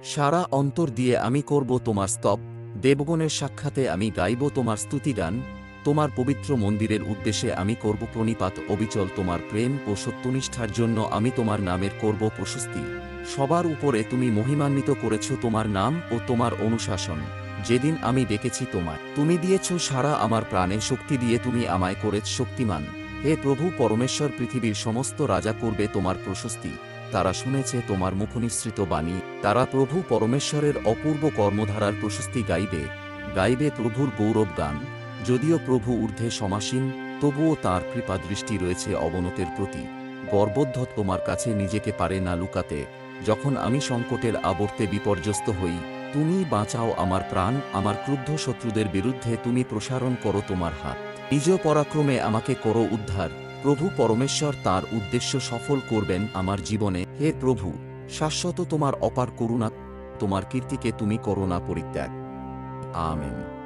সারা অন্তর দিয়ে আমি করব তোমার স্তব, দেবগণের সাক্ষাতে আমি গাইব তোমার স্তুতিগান। তোমার পবিত্র মন্দিরের উদ্দেশ্যে আমি করব প্রণিপাত অবিচল, তোমার প্রেম ও সত্যনিষ্ঠার জন্য আমি তোমার নামের করব প্রশস্তি। সবার উপরে তুমি মহিমান্বিত করেছ তোমার নাম ও তোমার অনুশাসন। যেদিন আমি ডেকেছি তোমায়, তুমি দিয়েছ সারা, আমার প্রাণে শক্তি দিয়ে তুমি আমায় করেছ শক্তিমান। হে প্রভু পরমেশ্বর, পৃথিবীর সমস্ত রাজা করবে তোমার প্রশস্তি। তারা শুনেছে তোমার মুখনিসৃত বাণী, তারা প্রভু পরমেশ্বরের অপূর্ব কর্মধারার প্রশস্তি গাইবে। গাইবে প্রভুর গৌরব গান। যদিও প্রভু ঊর্ধ্বে সমাসীন, তবুও তাঁর কৃপা দৃষ্টি রয়েছে অবনতের প্রতি। গর্বোদ্ধ তোমার কাছে নিজেকে পারে না লুকাতে। যখন আমি সংকটের আবর্তে বিপর্যস্ত হই, তুমিই বাঁচাও আমার প্রাণ। আমার ক্রুদ্ধ শত্রুদের বিরুদ্ধে তুমি প্রসারণ করো তোমার হাত। নিজ পরাক্রমে আমাকে করো উদ্ধার। প্রভু পরমেশ্বর তাঁর উদ্দেশ্য সফল করবেন আমার জীবনে। হে প্রভু, শাশ্বত তোমার অপার করুণা, তোমার কীর্তিকে তুমি করো না পরিত্যাগ। আমেন।